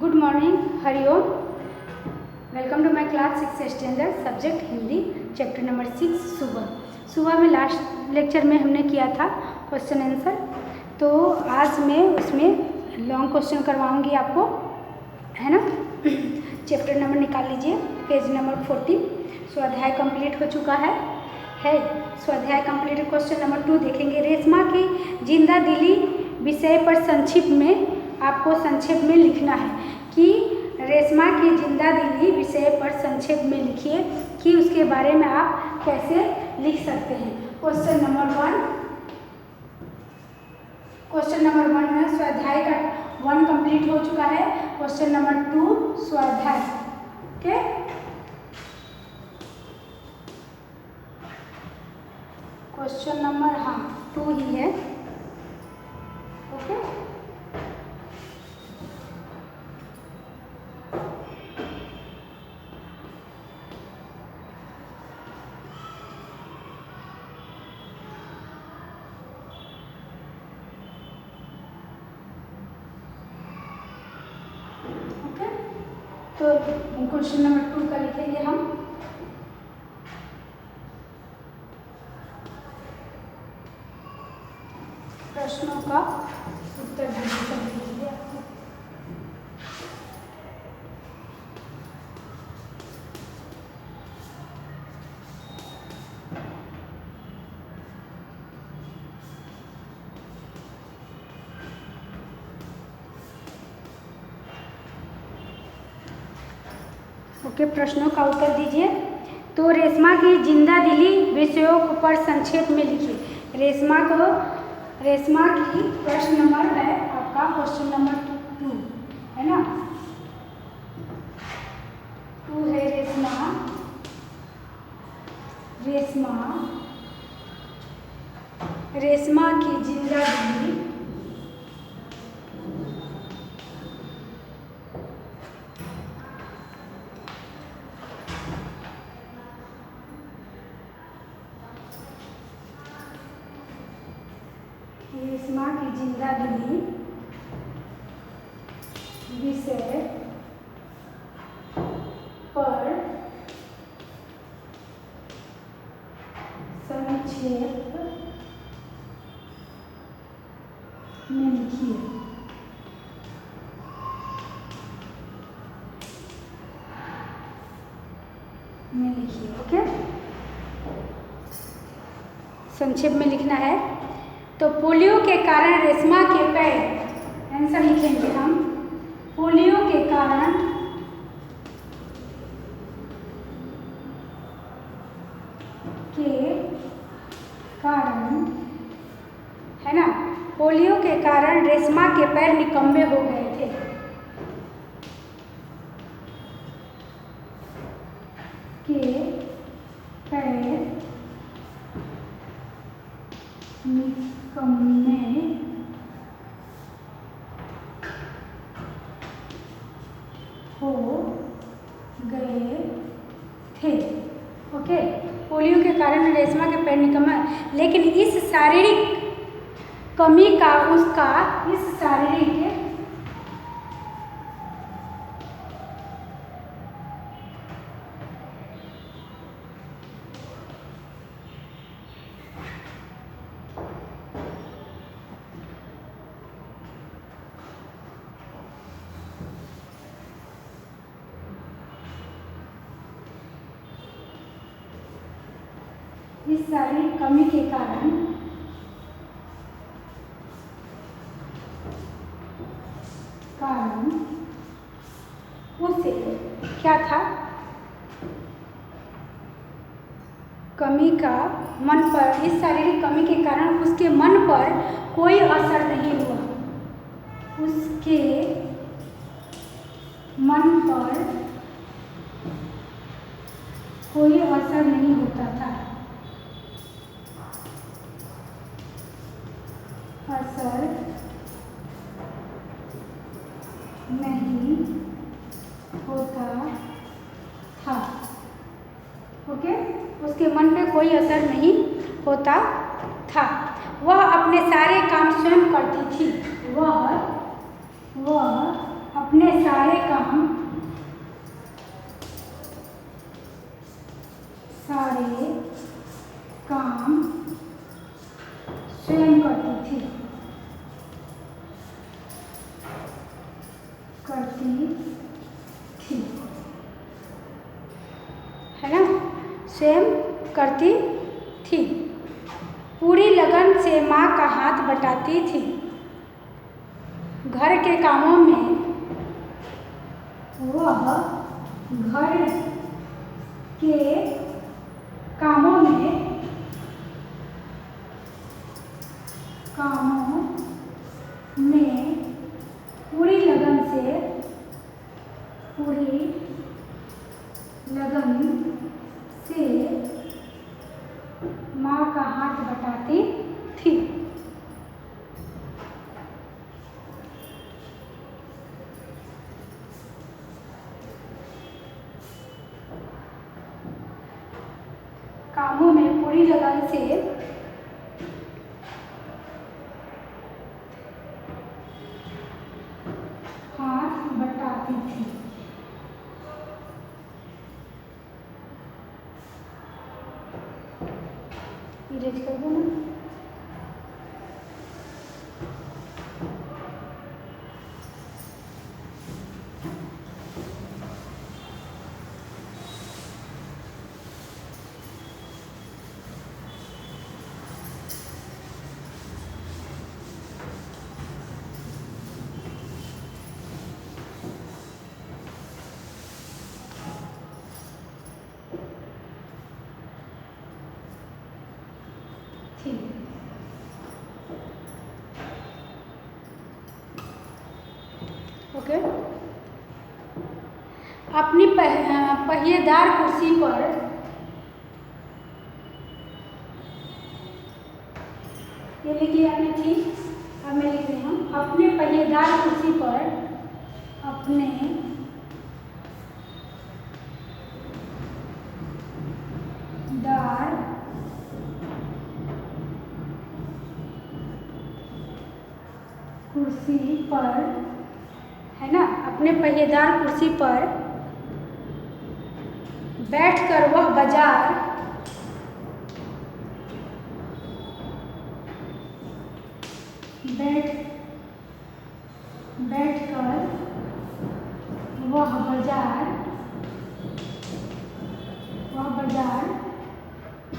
Good morning, Hariom. Welcome to my class 6 standard, subject Hindi, chapter number 6 सुबह में last lecture में हमने किया था क्वेश्चन आंसर। तो आज मैं उसमें लॉन्ग क्वेश्चन करवाऊंगी आपको, है ना। चैप्टर नंबर निकाल लीजिए, पेज नंबर 14। स्वाध्याय कंप्लीट हो चुका है। स्वाध्याय कंप्लीट। क्वेश्चन नंबर 2 देखेंगे। रेशमा की जिंदा दिली विषय पर संक्षिप्त में आपको संक्षेप में लिखना है कि रेशमा की जिंदा दिली विषय पर संक्षेप में लिखिए कि उसके बारे में आप कैसे लिख सकते हैं। क्वेश्चन नंबर 1 में स्वाध्याय का 1 कंप्लीट हो चुका है। क्वेश्चन नंबर 2 स्वाध्याय। ओके, क्वेश्चन नंबर 2 ही है। ओके, तो क्वेश्चन नंबर 2 का लिखेंगे हम। प्रश्नों का उत्तर दीजिए। ओके, प्रश्नों का उत्तर दीजिए। तो रेशमा की जिंदा दिली विषयों पर संक्षेप में लिखिए। रेशमा की प्रश्न नंबर है आपका क्वेश्चन नंबर 2, है ना। 2 है रेशमा की जिंदा दिली विषय पर संक्षेप में लिखिए। ओके, संक्षेप में लिखना है। तो पोलियो के कारण रेशमा के पैर, आंसर लिखेंगे हम। पोलियो के कारण है ना, पोलियो के कारण रेशमा के पैर निकम्मे हो गए थे। निकम्मे हो गए थे। ओके, पोलियो के कारण रेशमा के पैर निकम्मे, लेकिन इस शारीरिक कमी का इस शारीरिक कमी के कारण उसे क्या था, कमी का मन पर, इस शारीरिक कमी के कारण उसके मन पर कोई असर नहीं हुआ। उसके मन पर कोई असर नहीं होता था। असर नहीं होता था। ओके, उसके मन पे कोई असर नहीं होता था। वह अपने सारे काम स्वयं करती थी। वह अपने सारे काम स्वयं करती थी, है ना, स्वयं करती थी। पूरी लगन से माँ का हाथ बटाती थी। घर के कामों में वह घर के कामों में पूरी लगन से माँ का हाथ बटाती थी। कामों में पूरी लगन से हाथ बटाती थी। इरेज कर दो ना। ओके। अपनी पहिएदार कुर्सी पर ये लिखिए आपने, ठीक। अब मैं लिख रही हूँ, अपने पहिएदार कुर्सी पर अपने दार कुर्सी पर, है ना, अपने पहिएदार कुर्सी पर बैठकर वह बाजार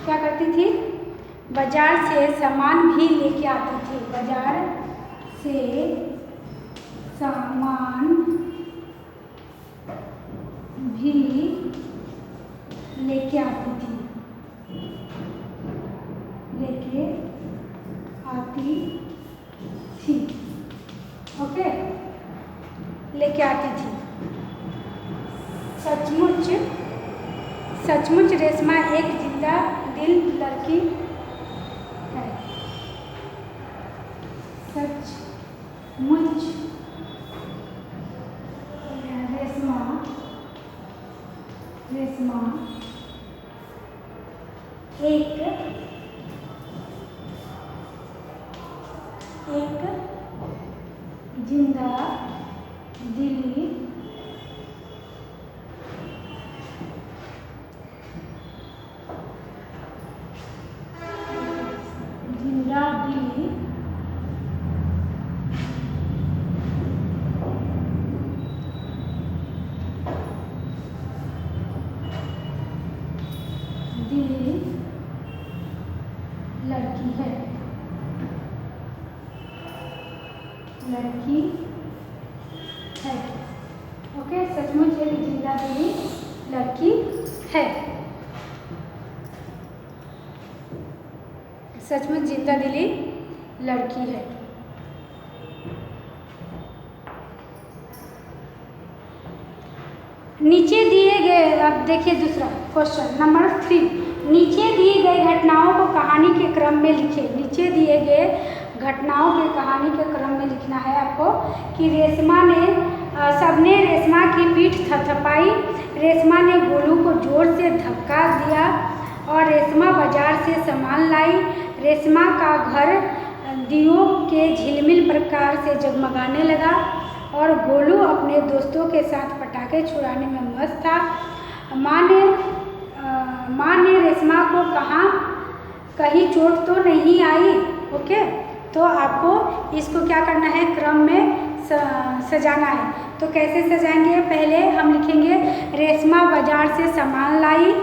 क्या करती थी? बाजार से सामान भी लेके आती थी। बाजार से सामान भी लेके आती थी, ओके, लेके आती थी। सचमुच रेशमा एक जिंदा दिल लड़की है। सचमुच रेशमा एक जिंदा दिली लड़की है। ओके, सचमुच एक जिंदा दिली लड़की है। सचमुच जिंदा दिली लड़की है। नीचे दिए गए, अब देखिए दूसरा क्वेश्चन नंबर 3। नीचे दिए गए घटनाओं को कहानी के क्रम में लिखें। नीचे दिए गए घटनाओं के कहानी के क्रम में लिखना है आपको कि सबने रेशमा की पीठ थपथपाई, रेशमा ने गोलू को जोर से धक्का दिया और रेशमा बाजार से सामान लाई। रेशमा का घर दियों के झिलमिल प्रकार से जगमगाने लगा और गोलू अपने दोस्तों के साथ पटाखे छुड़ाने में मस्त था। माँ ने रेशमा को कहा कहीं चोट तो नहीं आई। ओके, तो आपको इसको क्या करना है, क्रम में सजाना है। तो कैसे सजाएंगे, पहले हम लिखेंगे रेशमा बाजार से सामान लाई।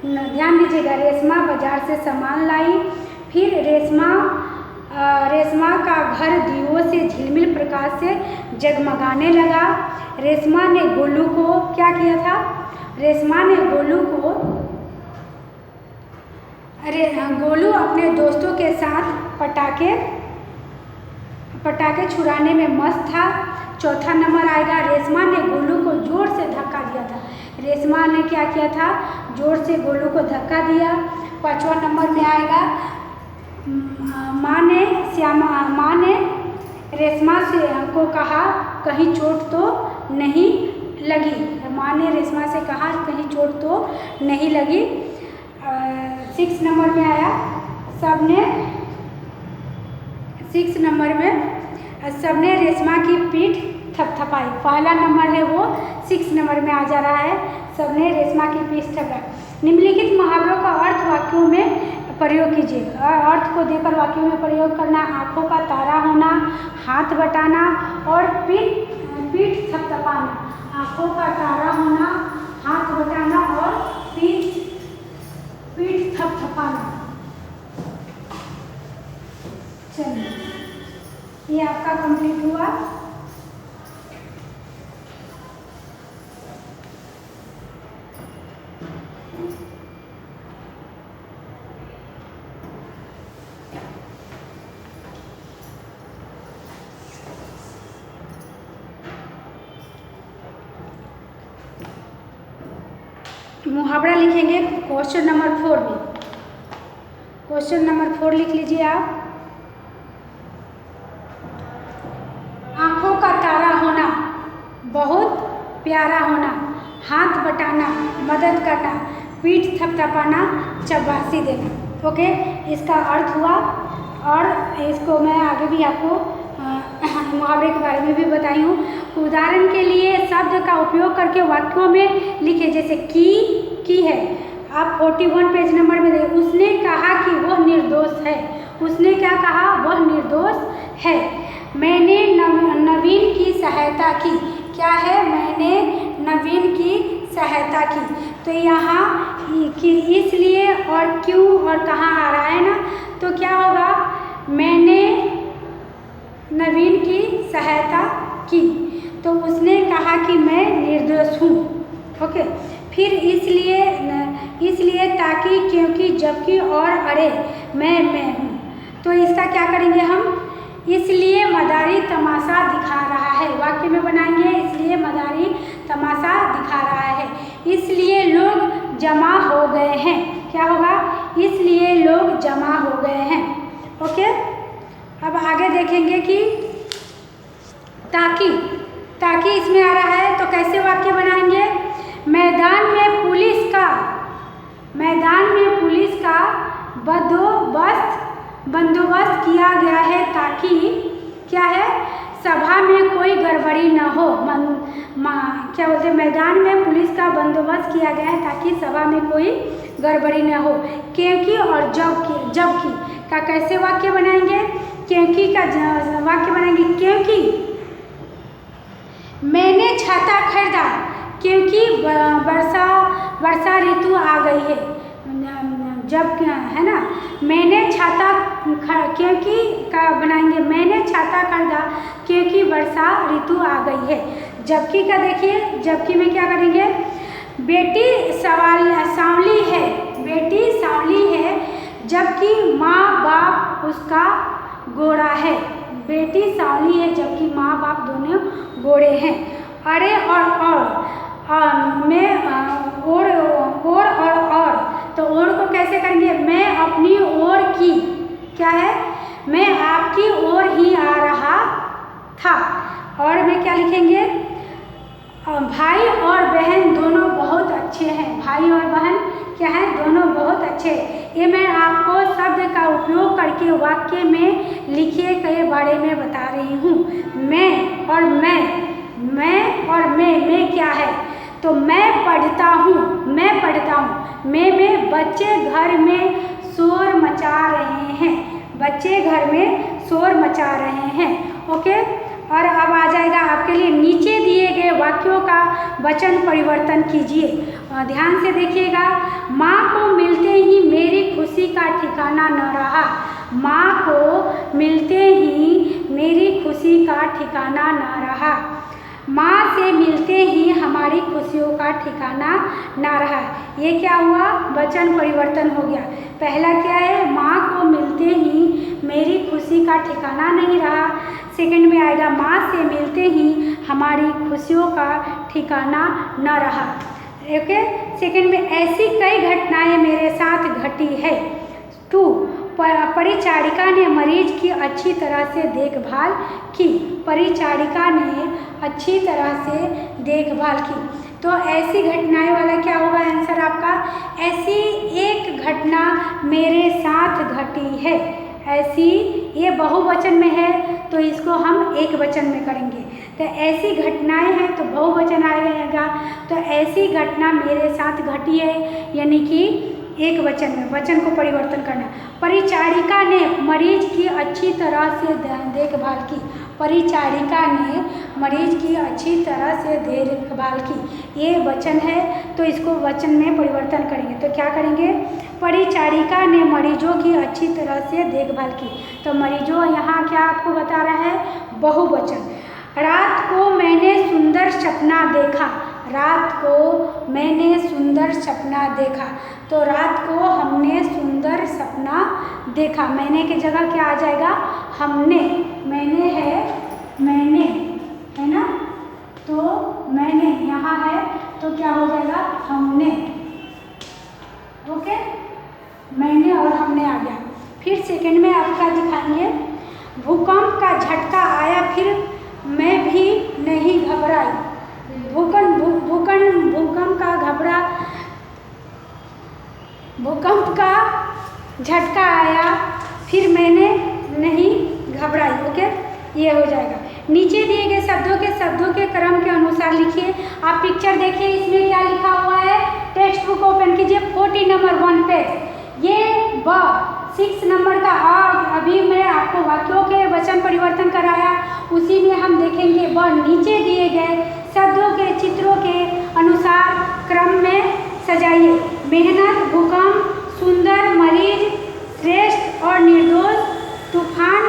ध्यान दीजिएगा, रेशमा बाजार से सामान लाई। फिर रेशमा का घर दियों से झिलमिल प्रकाश से जगमगाने लगा। रेशमा ने गोलू को क्या किया था, रेशमा ने गोलू अपने दोस्तों के साथ पटाखे छुड़ाने में मस्त था। चौथा नंबर आएगा, रेशमा ने गोलू को जोर से धक्का दिया था। रेशमा ने क्या किया था, जोर से गोलू को धक्का दिया। पांचवा नंबर में आएगा, माँ ने रेशमा से को कहा कहीं चोट तो नहीं लगी। माँ ने रेशमा से कहा कहीं चोट तो नहीं लगी। 6 नंबर में आया, सबने रेशमा की पीठ थपथपाई। पहला नंबर है वो 6 नंबर में आ जा रहा है, सबने रेशमा की पीठ थपथपाई। निम्नलिखित मुहावरों का अर्थ वाक्यों में प्रयोग कीजिए। अर्थ को देकर वाक्यों में प्रयोग करना, आंखों का तारा होना, हाथ बटाना और पीठ थपथपाना। आंखों का तारा होना, हाथ बटाना और पीठ थपथपाना। चलिए, ये आपका कंप्लीट हुआ। मुहावरा लिखेंगे क्वेश्चन नंबर 4 में। क्वेश्चन नंबर 4 लिख लीजिए आप। आंखों का तारा होना, बहुत प्यारा होना, हाथ बटाना, मदद करना, पीठ थपथपाना, शाबाशी देना। ओके, इसका अर्थ हुआ। और इसको मैं आगे भी आपको मुहावरे के बारे में भी बताई हूँ। उदाहरण के लिए शब्द का उपयोग करके वाक्यों में लिखे, जैसे की है, आप 41 पेज नंबर में देखिए। उसने कहा कि वह निर्दोष है। उसने क्या कहा, वह निर्दोष है। मैंने नवीन की सहायता की। क्या है, मैंने नवीन की सहायता की। तो यहाँ कि इसलिए और क्यों और कहाँ आ रहा है ना, तो क्या होगा, मैंने नवीन की सहायता की। तो उसने कहा कि मैं निर्दोष हूँ। ओके, फिर इसलिए ताकि, क्योंकि, जबकि और अरे मैं हूँ। तो इसका क्या करेंगे हम, इसलिए मदारी तमाशा दिखा रहा है। वाक्य में बनाएंगे, इसलिए मदारी तमाशा दिखा रहा है। इसलिए लोग जमा हो गए हैं। क्या होगा, इसलिए लोग जमा हो गए हैं। ओके, अब आगे देखेंगे कि ताकि इसमें आ रहा है, तो कैसे वाक्य बनाएंगे। मैदान में पुलिस का बंदोबस्त किया गया है ताकि, क्या है, सभा में कोई गड़बड़ी न हो। क्या बोलते हैं, मैदान में पुलिस का बंदोबस्त किया गया है ताकि सभा में कोई गड़बड़ी न हो। क्योंकि और जबकि का कैसे वाक्य बनाएंगे, क्योंकि का वाक्य बनाएंगे, क्योंकि मैंने छाता खरीदा, क्योंकि वर्षा ऋतु आ गई है। जब है ना, मैंने छाता क्योंकि का बनाएंगे, मैंने छाता खरीदा क्योंकि वर्षा ऋतु आ गई है। जबकि का देखिए, जबकि में क्या करेंगे, बेटी सांवली है जबकि माँ बाप उसका गोरा है। बेटी सांवली है जबकि माँ बाप दोनों गोरे हैं। अरे और तो और को कैसे करेंगे, मैं अपनी ओर की, क्या है, मैं आपकी ओर ही आ रहा था। और में क्या लिखेंगे, भाई और बहन दोनों बहुत अच्छे हैं। भाई और बहन क्या है, दोनों बहुत अच्छे। ये मैं आपको शब्द का उपयोग करके वाक्य में लिखे गए बारे में बता रही हूँ। मैं मैं और मैं क्या है? तो मैं पढ़ता हूँ, मैं पढ़ता हूँ। मैं बच्चे घर में शोर मचा रहे हैं, बच्चे घर में शोर मचा रहे हैं। ओके, और अब आ जाएगा आपके लिए नीचे दिए गए वाक्यों का वचन परिवर्तन कीजिए। ध्यान से देखिएगा। माँ को मिलते ही मेरी खुशी का ठिकाना न रहा। माँ को मिलते ही मेरी खुशी का ठिकाना न रहा। माँ से मिलते ही हमारी खुशियों का ठिकाना ना रहा। ये क्या हुआ? वचन परिवर्तन हो गया। पहला क्या है? माँ को मिलते ही मेरी खुशी का ठिकाना नहीं रहा। सेकंड में आएगा माँ से मिलते ही हमारी खुशियों का ठिकाना न रहा। ओके, सेकंड में ऐसी कई घटनाएं मेरे साथ घटी है। 2, परिचारिका ने मरीज की अच्छी तरह से देखभाल की। परिचारिका ने अच्छी तरह से देखभाल की। तो ऐसी घटनाएं वाला क्या होगा आंसर आपका? ऐसी एक घटना मेरे साथ घटी है। ऐसी, ये बहुवचन में है तो इसको हम एक वचन में करेंगे। तो ऐसी घटनाएं हैं तो बहुवचन आएगा। तो ऐसी घटना मेरे साथ घटी है, यानी कि एक वचन में, वचन को परिवर्तन करना। परिचारिका ने मरीज की अच्छी तरह से देखभाल की। परिचारिका ने मरीज की अच्छी तरह से देखभाल की। ये वचन है तो इसको वचन में परिवर्तन करेंगे। तो क्या करेंगे? परिचारिका ने मरीजों की अच्छी तरह से देखभाल की। तो मरीजों यहाँ क्या आपको बता रहा है? बहुवचन। रात को मैंने सुंदर सपना देखा। रात को मैंने सुंदर सपना देखा। तो रात को हमने सुंदर सपना देखा। मैंने की जगह क्या आ जाएगा? हमने। मैंने है, मैंने है ना, तो मैंने यहाँ है तो क्या हो जाएगा? हमने। ओके, मैंने और हमने आ गया। फिर सेकंड में आपका दिखाएंगे, भूकंप का झटका आया फिर मैं भी नहीं घबराई। भूकंप का झटका आया फिर मैंने नहीं घबराई। ओके, ये हो जाएगा। नीचे दिए गए शब्दों के क्रम के अनुसार लिखिए। आप पिक्चर देखिए, इसमें क्या लिखा हुआ है? टेक्स्ट बुक ओपन कीजिए, 40 नंबर 1 पेज। ये 6 नंबर का अभी मैं आपको वाक्यों के वचन परिवर्तन कराया, उसी में हम देखेंगे नीचे दिए गए शब्दों के चित्रों के अनुसार क्रम में सजाइए। मेहनत, भूकंप, सुंदर, मरीज, श्रेष्ठ और निर्दोष, तूफान,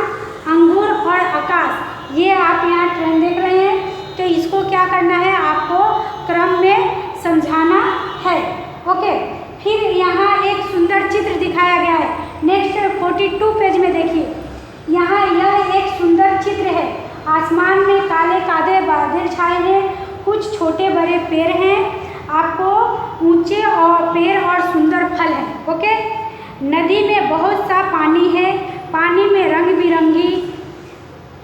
अंगूर और आकाश। ये आप यहाँ ट्रेन देख रहे हैं, तो इसको क्या करना है? आपको क्रम में समझाना है। ओके, फिर यहाँ एक सुंदर चित्र दिखाया गया है। नेक्स्ट 42 पेज में देखिए, यहाँ यह एक सुंदर चित्र है। आसमान में काले काले बादल छाए हैं, कुछ छोटे बड़े पेड़ हैं, आपको ऊंचे और पेड़ और सुंदर फल हैं। ओके, नदी में बहुत सा पानी है, पानी में रंग बिरंगी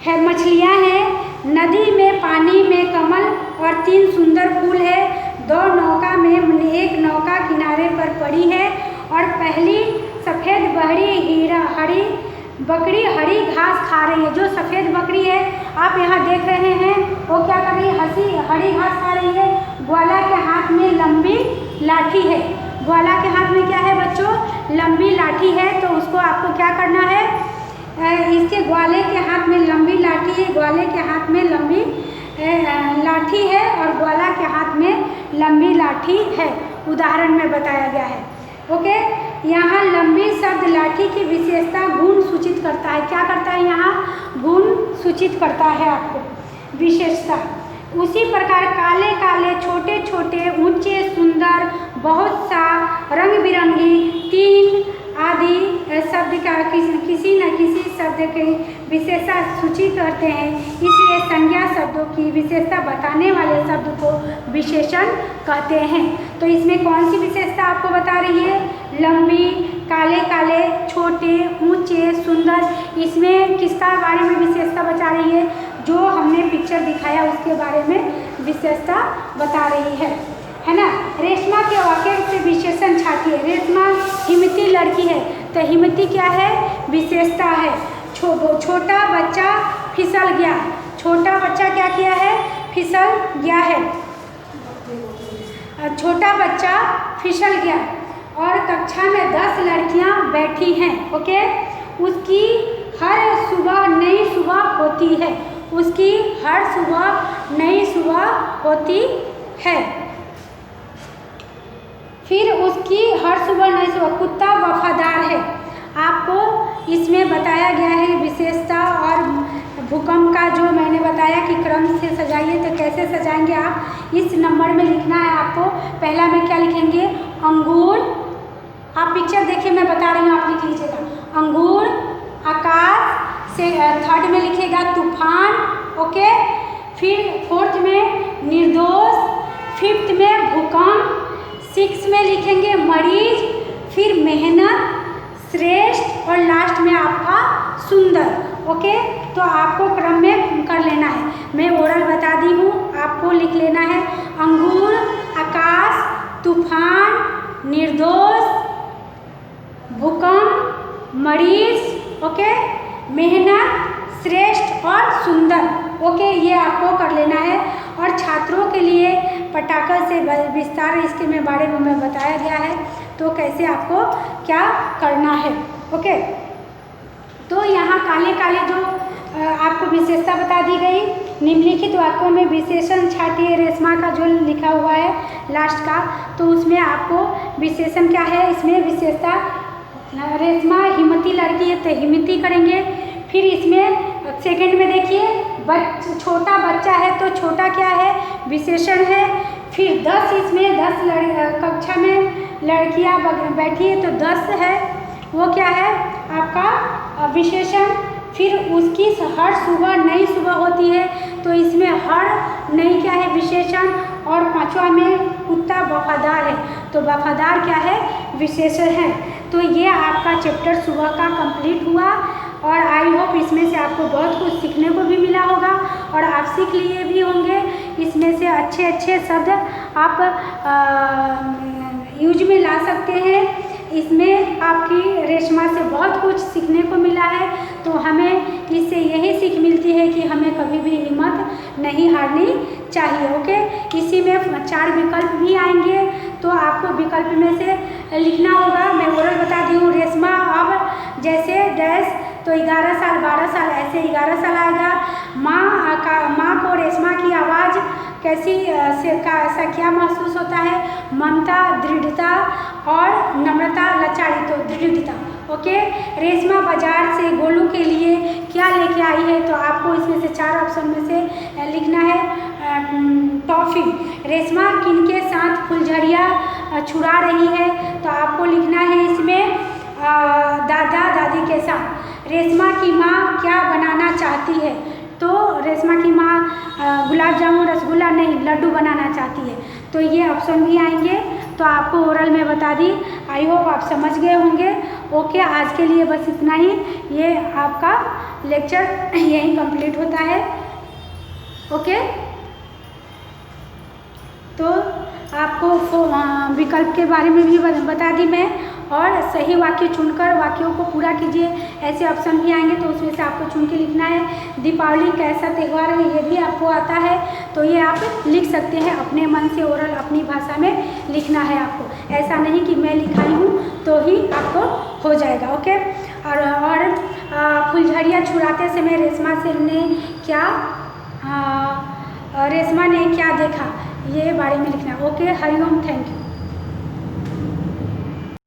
है मछलियाँ हैं। नदी में पानी में कमल और 3 सुंदर फूल है। 2 नौका में एक नौका किनारे पर पड़ी है और पहली सफ़ेद हरी बकरी हरी घास खा रही है। जो सफ़ेद बकरी है आप यहाँ देख रहे हैं, वो क्या कर रही है? हरी घास खा रही है। ग्वाला के हाथ में लंबी लाठी है। ग्वाला के हाथ में क्या है बच्चों? लंबी लाठी है। तो उसको आपको क्या करना है? इसके ग्वाले के हाथ में लंबी लाठी है, ग्वाले के हाथ में लंबी लाठी है और ग्वाला के हाथ में लंबी लाठी है। उदाहरण में बताया गया है। ओके, यहाँ लंबी शब्द लाठी की विशेषता गुण सूचित करता है। क्या करता है? यहाँ गुण सूचित करता है आपको विशेषता। उसी प्रकार काले काले, छोटे छोटे, ऊंचे, सुंदर, बहुत सा, रंग बिरंगी, 3 आदि शब्द का किसी न किसी शब्द की विशेषता सूचित करते हैं। इसलिए संज्ञा शब्दों की विशेषता बताने वाले शब्द को विशेषण कहते हैं। तो इसमें कौन सी विशेषता आपको बता रही है? लंबी, काले काले, छोटे, ऊंचे, सुंदर। इसमें किसका बारे में विशेषता बता रही है? जो हमने पिक्चर दिखाया उसके बारे में विशेषता बता रही है ना। रेशमा के वाक्य से विशेषण छाटिए। रेशमा हिम्मती लड़की है, तो हिम्मती क्या है? विशेषता है। छोटा बच्चा फिसल गया। छोटा बच्चा क्या किया है? फिसल गया है। छोटा बच्चा फिसल गया और कक्षा में 10 लड़कियां बैठी हैं। ओके, उसकी हर सुबह नई सुबह होती है। उसकी हर सुबह नई सुबह होती है। फिर उसकी हर सुबह नई सुबह। कुत्ता वफादार है। आपको इसमें बताया गया है विशेषता और भूकंप का जो मैंने बताया कि क्रम से सजाइए, तो कैसे सजाएंगे आप इस नंबर में लिखना है आपको। पहला में क्या लिखेंगे? अंगूर। आप पिक्चर देखिए, मैं बता रही हूँ, आप लिख लीजिएगा। अंगूर। आकाश से थर्ड में लिखिएगा तूफान। ओके, फिर फोर्थ में निर्दोष, फिफ्थ में भूकंप, सिक्स में लिखेंगे मरीज, फिर मेहनत, श्रेष्ठ और लास्ट में आपका सुंदर। ओके, तो आपको क्रम में कर लेना है। मैं ओरल बता दी हूँ, आपको लिख लेना है। अंगूर, आकाश, तूफान, निर्दोष, भूकंप, मरीज, ओके, मेहनत, श्रेष्ठ और सुंदर। ओके, ये आपको कर लेना है। और छात्रों के लिए पटाखा से विस्तार इसके में बारे में बताया गया है, तो कैसे आपको क्या करना है। ओके, तो यहाँ काले काले जो आपको विशेषता बता दी गई। निम्नलिखित वाक्यों में विशेषण छाटिए रेशमा का जो लिखा हुआ है लास्ट का, तो उसमें आपको विशेषण क्या है, इसमें विशेषता रेशमा हिम्मती लड़की है तो हिम्मती करेंगे। फिर इसमें सेकंड में देखिए छोटा बच्चा है तो छोटा क्या है, विशेषण है। फिर 10 इसमें 10 कक्षा में लड़कियां बैठी है तो 10 है, वो क्या है आपका विशेषण। फिर उसकी हर सुबह नई सुबह होती है तो इसमें हर नई क्या है, विशेषण। और पांचवा में कुत्ता वफादार है तो वफादार क्या है, विशेषण है। तो ये आपका चैप्टर सुबह का कंप्लीट हुआ और आई होप इसमें से आपको बहुत कुछ सीखने को भी मिला होगा और आप सीख लिए भी होंगे। इसमें से अच्छे अच्छे शब्द आप यूज में ला सकते हैं। इसमें आपकी रेशमा से बहुत कुछ सीखने को मिला है, तो हमें इससे यही सीख मिलती है कि हमें कभी भी हिम्मत नहीं हारनी चाहिए। ओके, इसी में 4 विकल्प भी आएंगे तो आपको विकल्प में से लिखना होगा। मैं ओरल बता दी हूँ। रेशमा अब जैसे डैश तो 11 साल 12 साल ऐसे 11 साल आएगा। माँ को रेशमा की आवाज़ कैसी ऐसा क्या महसूस होता है, ममता, दृढ़ता और नम्रता, लाचारी तो दृढ़ता। ओके, रेशमा बाजार से गोलू के लिए क्या लेके आई है, तो आपको इसमें से 4 ऑप्शन में से लिखना है टॉफ़ी। रेशमा किनके साथ फुलझड़ियाँ छुड़ा रही है, तो आपको लिखना है इसमें दादा दादी के साथ। रेशमा की माँ क्या बनाना चाहती है, तो रेशमा की माँ गुलाब जामुन रसगुल्ला नहीं लड्डू बनाना चाहती है, तो ये ऑप्शन भी आएंगे। तो आपको ओरल में बता दी, आई होप आप समझ गए होंगे। ओके, आज के लिए बस इतना ही। ये आपका लेक्चर यहीं कंप्लीट होता है। ओके, तो आपको विकल्प के बारे में भी बता दी मैं, और सही वाक्य चुनकर वाक्यों को पूरा कीजिए। ऐसे ऑप्शन भी आएंगे तो उसमें से आपको चुन के लिखना है। दीपावली कैसा त्यौहार है, ये भी आपको आता है तो ये आप लिख सकते हैं अपने मन से, ओरल अपनी भाषा में लिखना है आपको। ऐसा नहीं कि मैं लिखाई हूँ तो ही आपको हो जाएगा। ओके, और फुलझड़ियाँ छुड़ाते समय रेशमा ने क्या देखा, ये बारे में लिखना। Okay, Hariom, thank you.